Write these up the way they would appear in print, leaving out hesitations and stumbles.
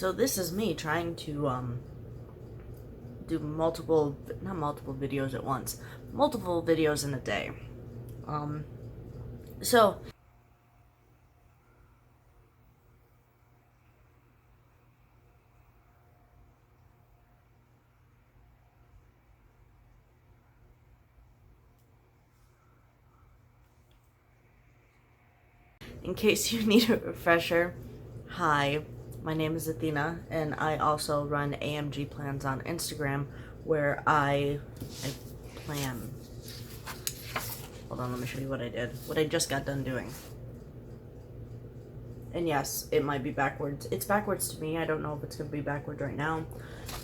So this is me trying to do not multiple videos at once, multiple videos in a day. So in case you need a refresher, hi, my name is Athena, and I also run AMG Plans on Instagram, where I plan. Hold on, let me show you what I did. What I just got done doing. And yes, it might be backwards. It's backwards to me. I don't know if it's going to be backwards right now.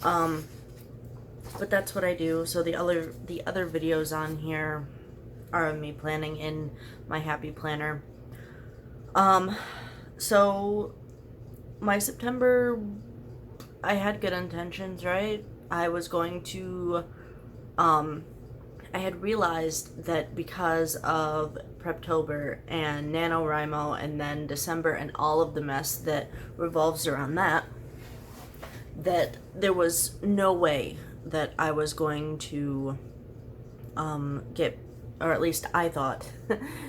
But that's what I do. So the other videos on here are of me planning in my happy planner. So my September, I had good intentions, right? I was going to, I had realized that because of Preptober and NaNo and then December and all of the mess that revolves around that, that there was no way that I was going to get, or at least I thought,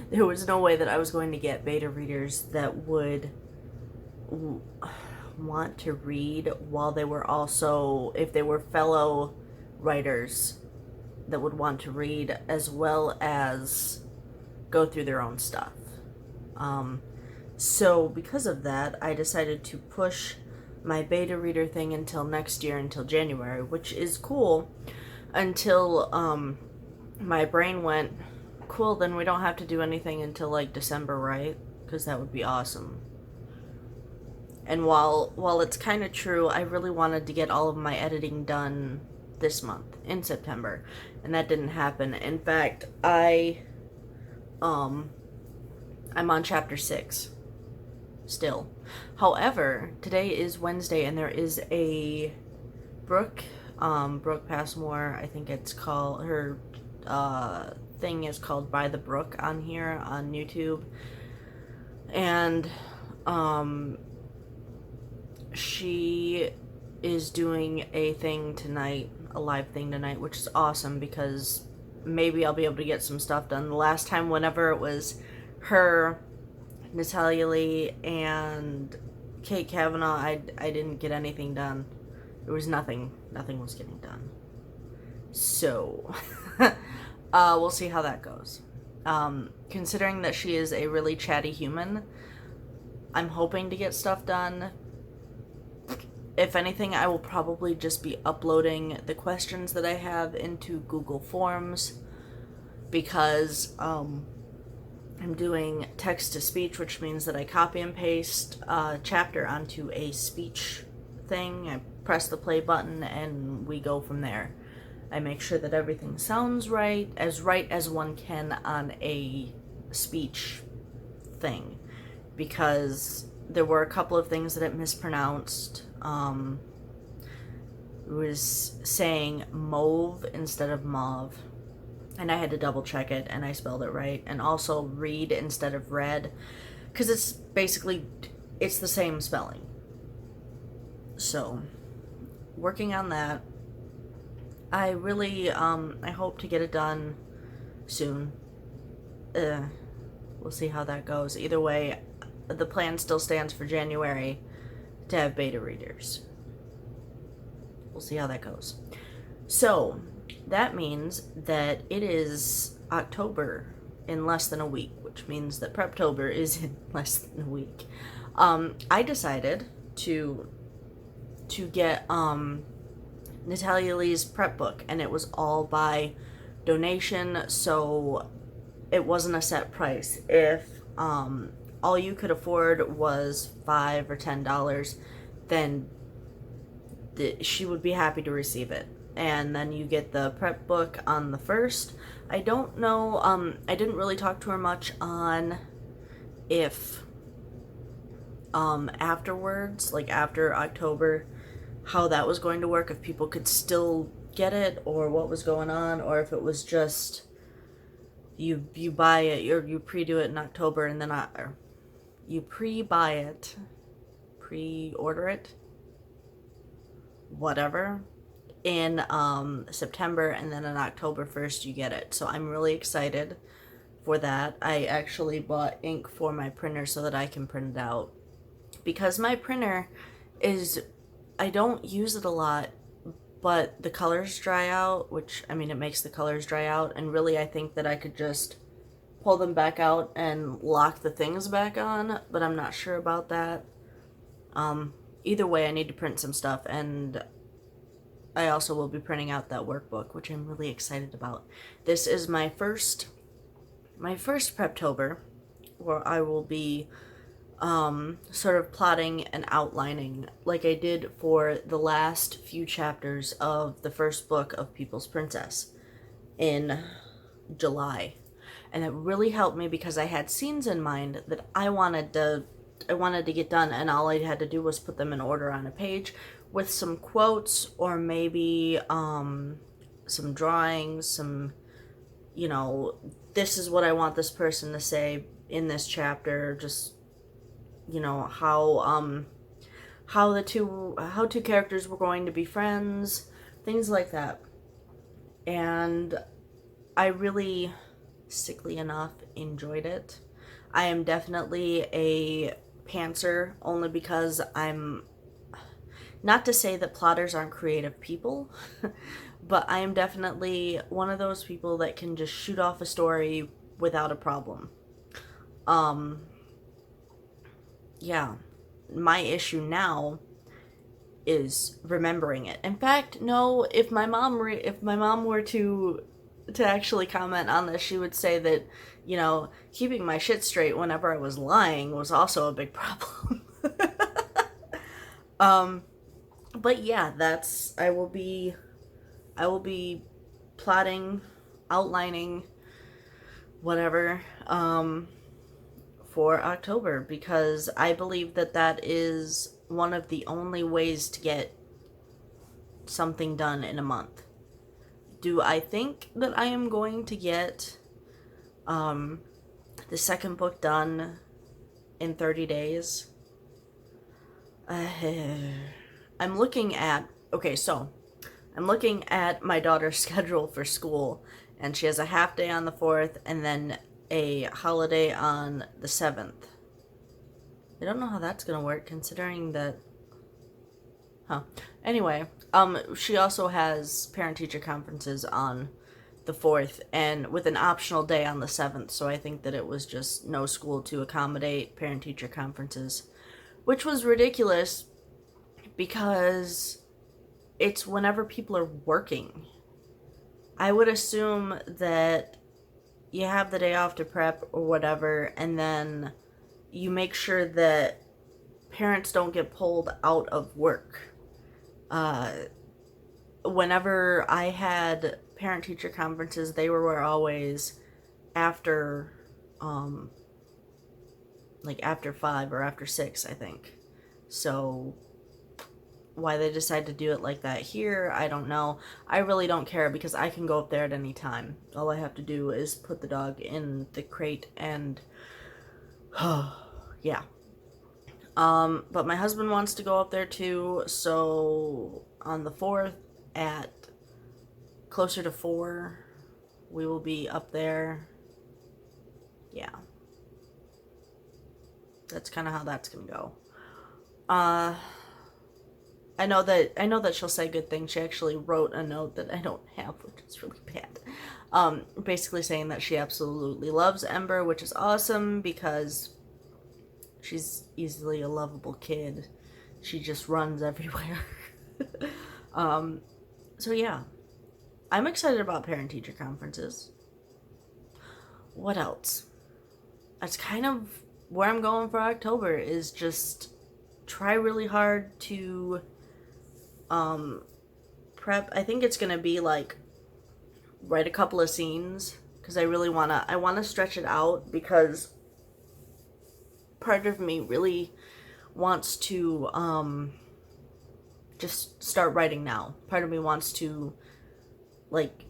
there was no way that I was going to get beta readers that would want to read while they were also, if they were fellow writers that would want to read as well as go through their own stuff. So because of that, I decided to push my beta reader thing until next year, until January, which is cool, until my brain went, cool, then we don't have to do anything until like December, right? Because that would be awesome. And while it's kind of true, I really wanted to get all of my editing done this month, in September, and that didn't happen. In fact, I'm on chapter 6 still. However, today is Wednesday, and there is a Brooke Passmore, I think it's called, her thing is called By the Brook on here on YouTube, and she is doing a thing tonight, a live thing tonight, which is awesome because maybe I'll be able to get some stuff done. The last time, whenever it was her, Natalia Lee, and Kate Kavanaugh, I didn't get anything done. There was nothing was getting done. So, we'll see how that goes. Considering that she is a really chatty human, I'm hoping to get stuff done. If anything, I will probably just be uploading the questions that I have into Google Forms because I'm doing text-to-speech, which means that I copy and paste a chapter onto a speech thing. I press the play button and we go from there. I make sure that everything sounds right as one can on a speech thing, because there were a couple of things that it mispronounced. It was saying mauve instead of mauve, and I had to double check it, and I spelled it right. And also read instead of read, because it's the same spelling. So, working on that. I really, I hope to get it done soon. We'll see how that goes. Either way, the plan still stands for January to have beta readers. We'll see how that goes. So, that means that it is October in less than a week, which means that Preptober is in less than a week. I decided to get, Natalia Lee's prep book, and it was all by donation, so it wasn't a set price. If all you could afford was $5 or $10, then she would be happy to receive it. And then you get the prep book on the 1st. I don't know, I didn't really talk to her much on if afterwards, like after October, how that was going to work, if people could still get it, or what was going on, or if it was just you buy it, or you pre-do it in October, and then you pre-buy it, pre-order it, whatever in September, and then on October 1st you get it. So I'm really excited for that. I actually bought ink for my printer so that I can print it out, because my printer is, I don't use it a lot, but the colors dry out, which, I mean, it makes the colors dry out, and really I think that I could just pull them back out and lock the things back on, but I'm not sure about that. Either way, I need to print some stuff, and I also will be printing out that workbook, which I'm really excited about. This is my first Preptober, where I will be sort of plotting and outlining like I did for the last few chapters of the first book of People's Princess in July. And it really helped me because I had scenes in mind that I wanted to get done, and all I had to do was put them in order on a page with some quotes, or maybe some drawings, some, you know, this is what I want this person to say in this chapter, just, you know, how two characters were going to be friends, things like that. And I really, sickly enough, enjoyed it. I am definitely a pantser, only because I'm, not to say that plotters aren't creative people, but I am definitely one of those people that can just shoot off a story without a problem. Yeah, my issue now is remembering it. In fact, no, if my mom were to actually comment on this, she would say that, you know, keeping my shit straight whenever I was lying was also a big problem. But yeah, I will be plotting, outlining, whatever, for October, because I believe that that is one of the only ways to get something done in a month. Do I think that I am going to get the second book done in 30 days? I'm looking at my daughter's schedule for school, and she has a half day on the 4th and then a holiday on the 7th. I don't know how that's gonna work, considering that, anyway, she also has parent-teacher conferences on the 4th, and with an optional day on the 7th, so I think that it was just no school to accommodate parent-teacher conferences, which was ridiculous, because it's whenever people are working. I would assume that you have the day off to prep or whatever, and then you make sure that parents don't get pulled out of work. Whenever I had parent-teacher conferences, they were always after, like after 5 or after 6, I think. So why they decide to do it like that here, I don't know. I really don't care, because I can go up there at any time. All I have to do is put the dog in the crate and yeah. But my husband wants to go up there too, so on the 4th at closer to 4, we will be up there. Yeah. That's kind of how that's gonna go. I know that she'll say good things. She actually wrote a note that I don't have, which is really bad. Basically saying that she absolutely loves Ember, which is awesome, because she's easily a lovable kid. She just runs everywhere. So yeah, I'm excited about parent-teacher conferences. What else? That's kind of where I'm going for October, is just try really hard to prep. I think it's gonna be like write a couple of scenes, because I wanna stretch it out, because part of me really wants to just start writing now. Part of me wants to like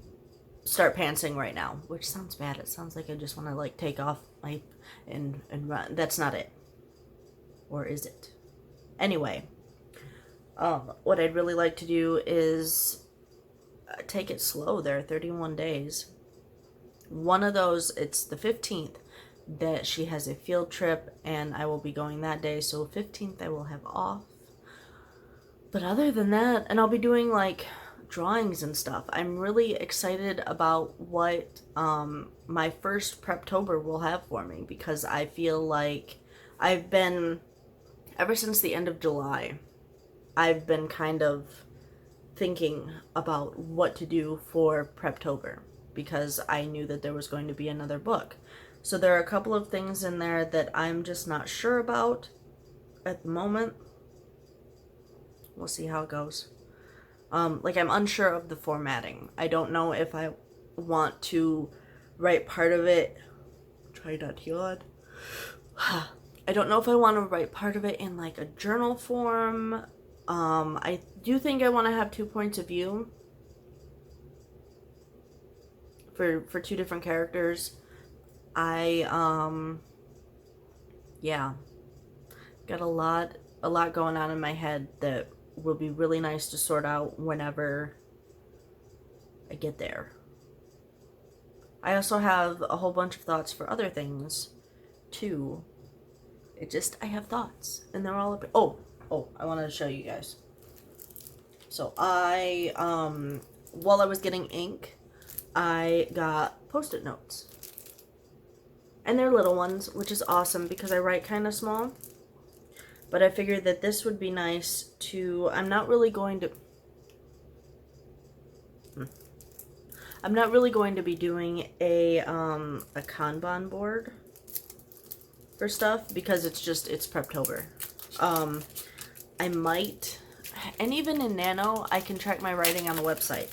start pantsing right now, which sounds bad. It sounds like I just want to like take off my and run. That's not it. Or is it? Anyway, What I'd really like to do is take it slow. There are 31 days. One of those, it's the 15th, that she has a field trip, and I will be going that day, so 15th I will have off. But other than that, and I'll be doing like drawings and stuff. I'm really excited about what my first Preptober will have for me, because I feel like I've been, ever since the end of July, I've been kind of thinking about what to do for Preptober, because I knew that there was going to be another book. So there are a couple of things in there that I'm just not sure about at the moment. We'll see how it goes. Like, I'm unsure of the formatting. I don't know if I want to write part of it. Try not to yawn. I don't know if I want to write part of it in like a journal form. I do think I want to have 2 points of view for 2 different characters. Yeah, got a lot going on in my head that will be really nice to sort out whenever I get there. I also have a whole bunch of thoughts for other things too. I have thoughts, and they're all I wanted to show you guys. So while I was getting ink, I got Post-it notes. And they're little ones, which is awesome because I write kind of small. But I figured that this would be nice to, I'm not really going to be doing a Kanban board for stuff, because it's Preptober. I might, and even in NaNo, I can track my writing on the website.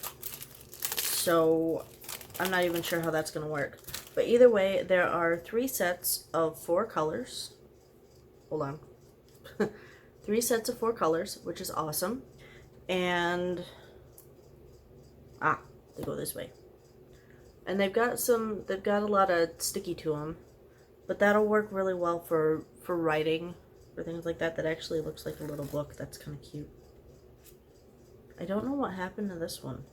So I'm not even sure how that's going to work. But either way, there are 3 sets of 4 colors. Hold on. 3 sets of 4 colors, which is awesome. And they go this way. And they've got a lot of sticky to them, but that'll work really well for writing, for things like that. That actually looks like a little book. That's kind of cute. I don't know what happened to this one.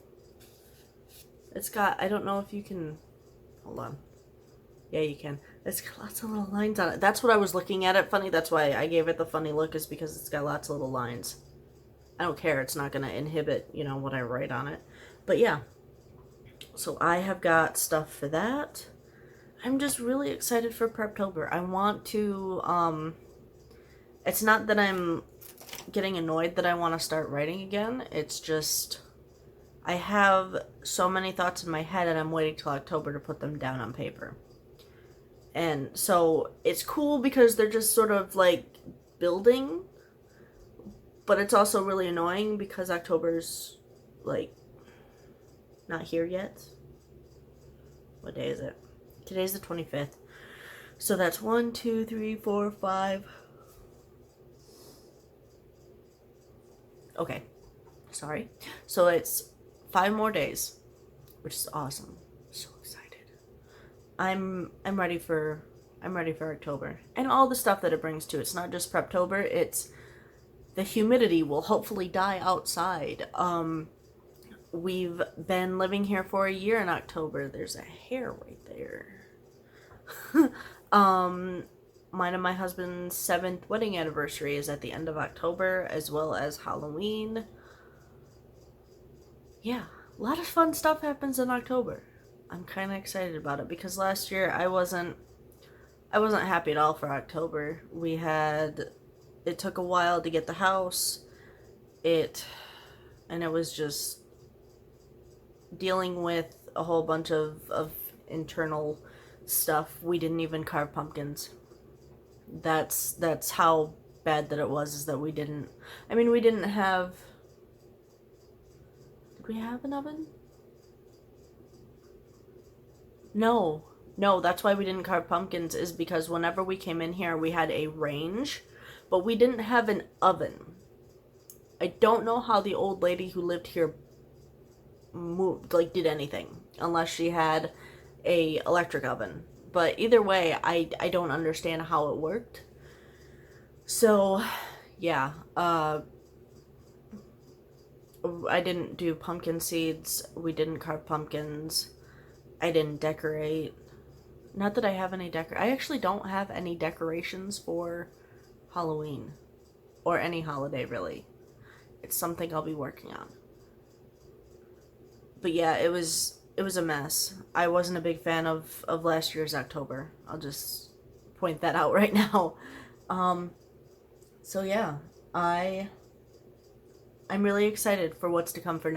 It's got, I don't know if you can, hold on. Yeah, you can. It's got lots of little lines on it. That's what I was looking at it funny. That's why I gave it the funny look, is because it's got lots of little lines. I don't care. It's not going to inhibit, what I write on it. But yeah. So I have got stuff for that. I'm just really excited for Preptober. I want to, it's not that I'm getting annoyed that I want to start writing again. It's just, I have so many thoughts in my head and I'm waiting till October to put them down on paper. And so it's cool because they're just sort of like building, but it's also really annoying because October's like not here yet. What day is it? Today's the 25th. So that's 1, 2, 3, 4, 5. Okay. Sorry. So it's 5 more days, which is awesome. So excited. I'm ready for October and all the stuff that it brings to. It's not just Preptober, it's the humidity will hopefully die outside. We've been living here for a year in October. There's a hair right there. Mine and my husband's 7th wedding anniversary is at the end of October, as well as Halloween. Yeah, a lot of fun stuff happens in October. I'm kind of excited about it because last year I wasn't happy at all for October. It took a while to get the house. And it was just dealing with a whole bunch of internal stuff. We didn't even carve pumpkins. That's how bad that it was, is that we didn't have, did we have an oven? No, that's why we didn't carve pumpkins, is because whenever we came in here, we had a range, but we didn't have an oven. I don't know how the old lady who lived here did anything, unless she had a electric oven. But either way, I don't understand how it worked. So, yeah, I didn't do pumpkin seeds. We didn't carve pumpkins. I didn't decorate. Not that I have any I actually don't have any decorations for Halloween or any holiday really. It's something I'll be working on. But yeah, it was a mess. I wasn't a big fan of last year's October. I'll just point that out right now. Um so yeah, I I'm really excited for what's to come for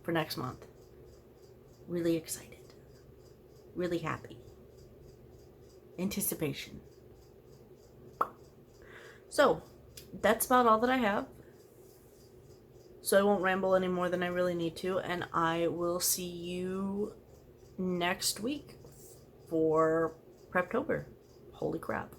for next month. Really excited. Really happy. Anticipation. So, that's about all that I have. So I won't ramble any more than I really need to, and I will see you next week for Preptober. Holy crap.